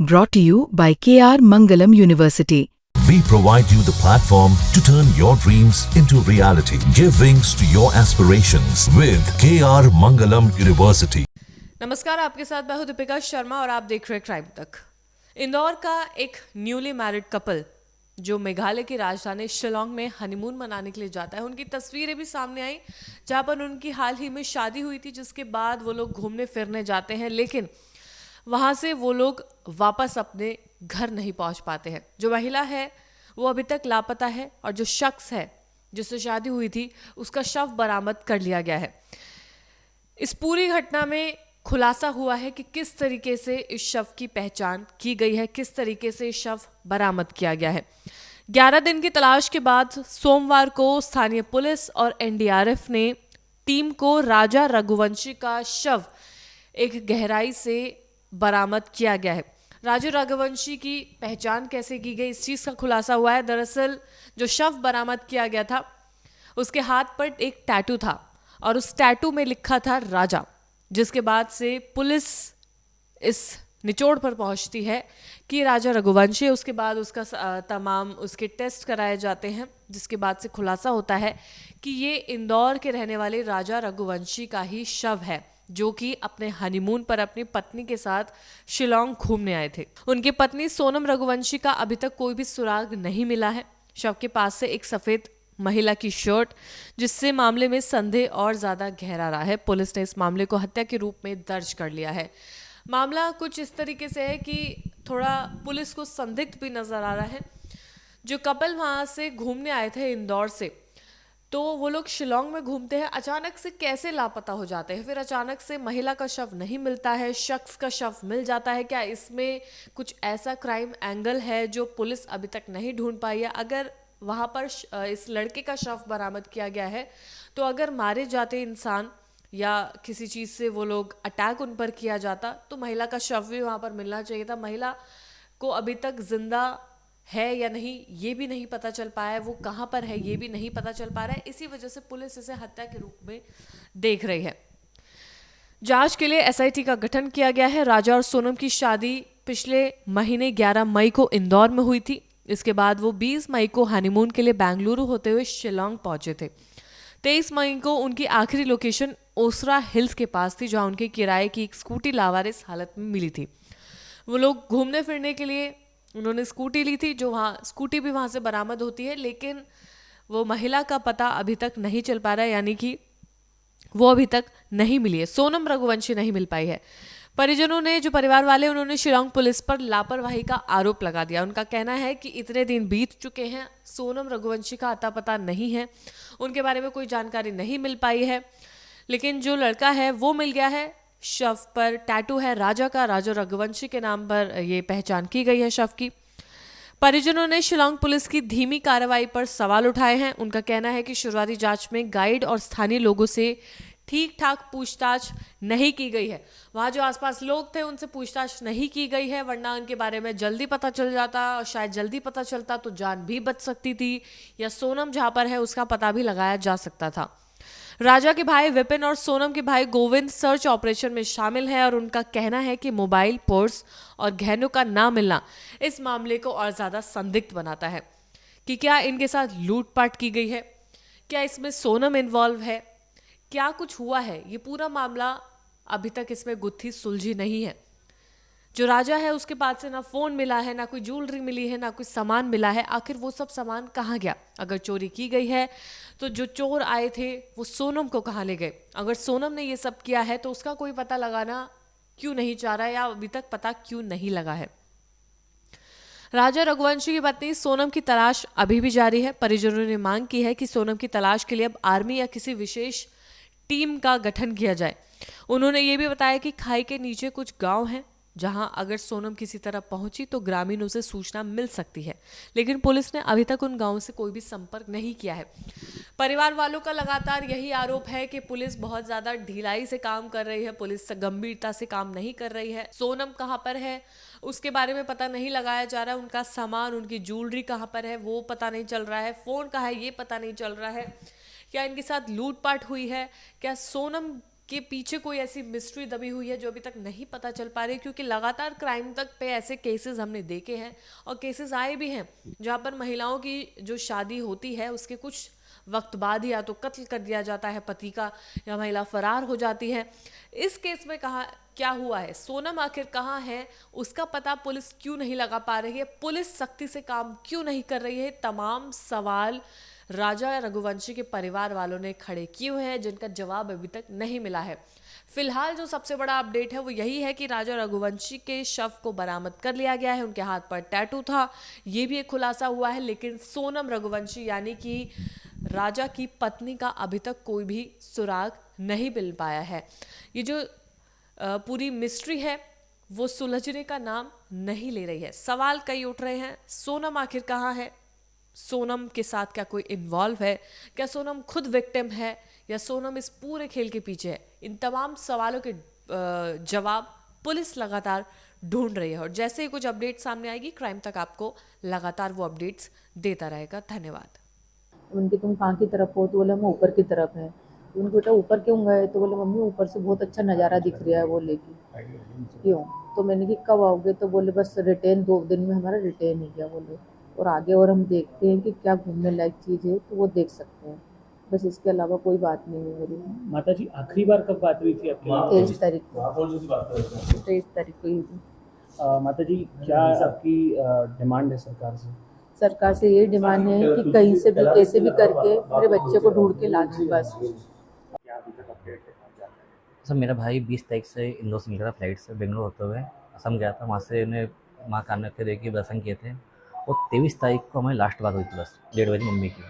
Brought to you by KR Mangalam University. We provide you the platform to turn your dreams into reality. Give wings to your aspirations with KR Mangalam University. नमस्कार, आपके साथ मैं हूं दीपिका शर्मा और आप देख रहे हैं क्राइम तक। इंदौर का एक न्यूली मैरिड कपल जो मेघालय की राजधानी शिलोंग में हनीमून मनाने के लिए जाता है, उनकी तस्वीरें भी सामने आई जहां पर उनकी हाल ही में शादी हुई थी, जिसके बाद वो लोग घूमने फिरने जाते हैं, लेकिन वहां से वो लोग वापस अपने घर नहीं पहुंच पाते हैं। जो महिला है वो अभी तक लापता है और जो शख्स है जिससे शादी हुई थी उसका शव बरामद कर लिया गया है। इस पूरी घटना में खुलासा हुआ है कि किस तरीके से इस शव की पहचान की गई है, किस तरीके से शव बरामद किया गया है। 11 दिन की तलाश के बाद सोमवार को स्थानीय पुलिस और एनडीआरएफ ने टीम को राजा रघुवंशी का शव एक गहराई से बरामद किया गया है। राजू रघुवंशी की पहचान कैसे की गई, इस चीज़ का खुलासा हुआ है। दरअसल जो शव बरामद किया गया था उसके हाथ पर एक टैटू था और उस टैटू में लिखा था राजा, जिसके बाद से पुलिस इस निचोड़ पर पहुंचती है कि राजा रघुवंशी। उसके बाद उसका तमाम उसके टेस्ट कराए जाते हैं, जिसके बाद से खुलासा होता है कि ये इंदौर के रहने वाले राजा रघुवंशी का ही शव है, जो कि अपने हनीमून पर अपनी पत्नी के साथ शिलोंग घूमने आए थे। उनकी पत्नी सोनम रघुवंशी का अभी तक कोई भी सुराग नहीं मिला है। शव के पास से एक सफेद महिला की शर्ट, जिससे मामले में संदेह और ज्यादा गहरा रहा है। पुलिस ने इस मामले को हत्या के रूप में दर्ज कर लिया है। मामला कुछ इस तरीके से है कि थोड़ा पुलिस को संदिग्ध भी नजर आ रहा है। जो कपल वहां से घूमने आए थे इंदौर से, तो वो लोग शिलोंग में घूमते हैं, अचानक से कैसे लापता हो जाते हैं, फिर अचानक से महिला का शव नहीं मिलता है, शख्स का शव मिल जाता है। क्या इसमें कुछ ऐसा क्राइम एंगल है जो पुलिस अभी तक नहीं ढूंढ पाई है? अगर वहां पर इस लड़के का शव बरामद किया गया है, तो अगर मारे जाते इंसान या किसी चीज़ से वो लोग अटैक उन पर किया जाता, तो महिला का शव भी वहां पर मिलना चाहिए था। महिला को अभी तक जिंदा है या नहीं ये भी नहीं पता चल पाया है, वो कहाँ पर है ये भी नहीं पता चल पा रहा है। इसी वजह से पुलिस इसे हत्या के रूप में देख रही है। जांच के लिए एसआईटी का गठन किया गया है। राजा और सोनम की शादी पिछले महीने 11 मई को इंदौर में हुई थी। इसके बाद वो 20 मई को हनीमून के लिए बेंगलुरु होते हुए शिलोंग पहुंचे थे। 23 मई को उनकी आखिरी लोकेशन ओसरा हिल्स के पास थी, जहां उनके किराए की एक स्कूटी लावारिस हालत में मिली थी। वो लोग घूमने फिरने के लिए उन्होंने स्कूटी ली थी, जो वहाँ स्कूटी भी वहाँ से बरामद होती है, लेकिन वो महिला का पता अभी तक नहीं चल पा रहा है, यानी कि वो अभी तक नहीं मिली है। सोनम रघुवंशी नहीं मिल पाई है। परिजनों ने, जो परिवार वाले, उन्होंने शिलोंग पुलिस पर लापरवाही का आरोप लगा दिया। उनका कहना है कि इतने दिन बीत चुके हैं, सोनम रघुवंशी का अता पता नहीं है, उनके बारे में कोई जानकारी नहीं मिल पाई है, लेकिन जो लड़का है वो मिल गया है। शव पर टैटू है राजा का, राजा रघुवंशी के नाम पर ये पहचान की गई है शव की। परिजनों ने शिलोंग पुलिस की धीमी कार्रवाई पर सवाल उठाए हैं। उनका कहना है कि शुरुआती जांच में गाइड और स्थानीय लोगों से ठीक ठाक पूछताछ नहीं की गई है। वहाँ जो आसपास लोग थे उनसे पूछताछ नहीं की गई है, वरना उनके बारे में जल्दी पता चल जाता, और शायद जल्दी पता चलता तो जान भी बच सकती थी, या सोनम जहाँ पर है उसका पता भी लगाया जा सकता था। राजा के भाई विपिन और सोनम के भाई गोविंद सर्च ऑपरेशन में शामिल हैं, और उनका कहना है कि मोबाइल, पर्स और गहनों का ना मिलना इस मामले को और ज्यादा संदिग्ध बनाता है कि क्या इनके साथ लूटपाट की गई है, क्या इसमें सोनम इन्वॉल्व है, क्या कुछ हुआ है। ये पूरा मामला अभी तक इसमें गुत्थी सुलझी नहीं है। जो राजा है उसके पास से ना फोन मिला है, ना कोई ज्वेलरी मिली है, ना कोई सामान मिला है। आखिर वो सब सामान कहाँ गया? अगर चोरी की गई है तो जो चोर आए थे वो सोनम को कहाँ ले गए? अगर सोनम ने ये सब किया है तो उसका कोई पता लगाना क्यों नहीं चाह रहा है, या अभी तक पता क्यों नहीं लगा है? राजा रघुवंशी की पत्नी सोनम की तलाश अभी भी जारी है। परिजनों ने मांग की है कि सोनम की तलाश के लिए अब आर्मी या किसी विशेष टीम का गठन किया जाए। उन्होंने ये भी बताया कि खाई के नीचे कुछ गांव हैं, जहां अगर सोनम किसी तरह पहुंची तो ग्रामीणों से सूचना मिल सकती है, लेकिन पुलिस ने अभी तक उन गांवों से कोई भी संपर्क नहीं किया है। परिवार वालों का लगातार यही आरोप है कि पुलिस बहुत ज्यादा ढिलाई से काम कर रही है, पुलिस गंभीरता से काम नहीं कर रही है। सोनम कहाँ पर है उसके बारे में पता नहीं लगाया जा रहा है, उनका सामान, उनकी ज्वेलरी कहाँ पर है वो पता नहीं चल रहा है, फोन कहाँ है ये पता नहीं चल रहा है। क्या इनके साथ लूटपाट हुई है? क्या सोनम के पीछे कोई ऐसी मिस्ट्री दबी हुई है जो अभी तक नहीं पता चल पा रही, क्योंकि लगातार क्राइम तक पे ऐसे केसेस हमने देखे हैं और केसेस आए भी हैं जहाँ पर महिलाओं की जो शादी होती है उसके कुछ वक्त बाद ही या तो कत्ल कर दिया जाता है पति का, या महिला फरार हो जाती है। इस केस में कहा क्या हुआ है, सोनम आखिर कहाँ है, उसका पता पुलिस क्यों नहीं लगा पा रही है, पुलिस सख्ती से काम क्यों नहीं कर रही है, तमाम सवाल राजा रघुवंशी के परिवार वालों ने खड़े किए हुए हैं जिनका जवाब अभी तक नहीं मिला है। फिलहाल जो सबसे बड़ा अपडेट है वो यही है कि राजा रघुवंशी के शव को बरामद कर लिया गया है, उनके हाथ पर टैटू था, ये भी एक खुलासा हुआ है। लेकिन सोनम रघुवंशी यानी कि राजा की पत्नी का अभी तक कोई भी सुराग नहीं मिल पाया है। ये जो पूरी मिस्ट्री है वो सुलझने का नाम नहीं ले रही है। सवाल कई उठ रहे हैं, सोनम आखिर कहाँ है, सोनम के साथ क्या कोई इन्वॉल्व है, क्या सोनम खुद विक्टिम है या सोनम इस पूरे खेल के पीछे है। इन तमाम सवालों के जवाब पुलिस लगातार ढूंढ रही है और जैसे ही कुछ अपडेट सामने आएगी क्राइम तक आपको लगातार वो अपडेट्स देता रहेगा। धन्यवाद। उनके तुम कहाँ की तरफ हो, तो बोले हम ऊपर की तरफ हैं। तो उनको बेटा ऊपर क्यों गए, तो बोले मम्मी ऊपर से बहुत अच्छा नज़ारा दिख रहा है, बोले कि क्यों, तो मैंने कि कब आओगे, तो बोले बस रिटर्न 2 दिन में हमारा रिटर्न ही गया बोले, और आगे और हम देखते हैं कि क्या घूमने लायक चीज़ है तो वो देख सकते हैं, बस इसके अलावा कोई बात नहीं है मेरी। माता जी आखिरी बार कब बात हुई थी आपकी? 23 तारीख को 23 तारीख को हुई थी। माता जी क्या आपकी डिमांड है सरकार से? सरकार से ये डिमांड है कि कहीं से भी कैसे भी करके मेरे बच्चे को ढूंढ के ला दें बस। सर मेरा भाई 20 तारीख से इंदौर से निकला फ्लाइट से बेंगलोर होते हुए असम गया था। वहाँ से उन्हें माँ कामाख्या देवी के दर्शन किए थे और 23 तारीख को हमारी लास्ट बात हुई थी बस 1:30 बजे मम्मी की।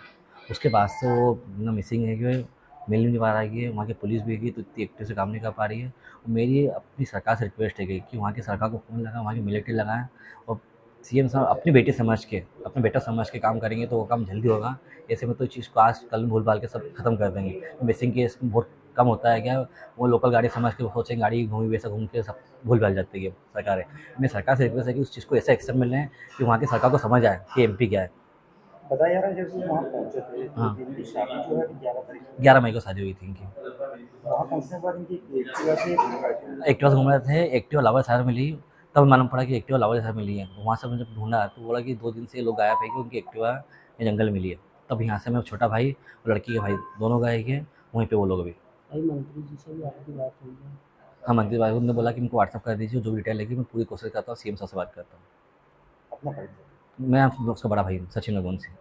उसके बाद से वो ना मिसिंग है कि मिल नहीं पा रही है। वहाँ की पुलिस भी है तो इतनी एक्टिव से काम नहीं कर पा रही है। और मेरी अपनी सरकार से रिक्वेस्ट है कि वहाँ की सरकार को फ़ोन लगाएं, वहाँ की मिलिट्री लगाएं और सीएम साहब अपनी बेटी समझ के अपने बेटा समझ के काम करेंगे तो वो काम जल्दी होगा। ऐसे में तो चीज़ को आज कल भूल भाल के सब खत्म कर देंगे। मिसिंग केस बहुत कम होता है क्या, वो लोकल गाड़ी समझ के सोचेंगे गाड़ी घूमी वैसा घूम के सब भूल भाल जाती है सरकारें। मेरी सरकार से रिक्वेस्ट है कि उस चीज़ को ऐसा एक्शन मिल रहे कि वहाँ की सरकार को समझ आए कि एमपी क्या है। बताया यार जैसे वहाँ पहुँचे थे हाँ। इनकी शादी जो है 11 तारीख 11 मई को शादी हुई थी इनकी। वहाँ पहुँचने के बाद इनकी एक्टिवा से एक्टिवा से घूम रहे थे, एक्टिवा लावा शहर मिली, तब मालूम पड़ा कि एक्टिवा लावा शहर मिली है। वहाँ से मुझे ढूंढा तो बोला कि 2 दिन से ये लोग गायब है कि उनकी एक्टिवा जंगल में मिली है। तब यहाँ से मैं छोटा भाई और लड़की के भाई दोनों गए हैं, वहीं पे वो लोग अभी। मंत्री जी से भी आपकी बात हुई है? हाँ मंत्री भाई ने बोला कि उनको व्हाट्सअप कर दीजिए, जो भी डिटेल लेगी मैं पूरी कोशिश करता हूँ सीएम साहब से बात करता हूँ। अपना भाई मैं उसका बड़ा भाई हूँ सचिन रघुवंशी।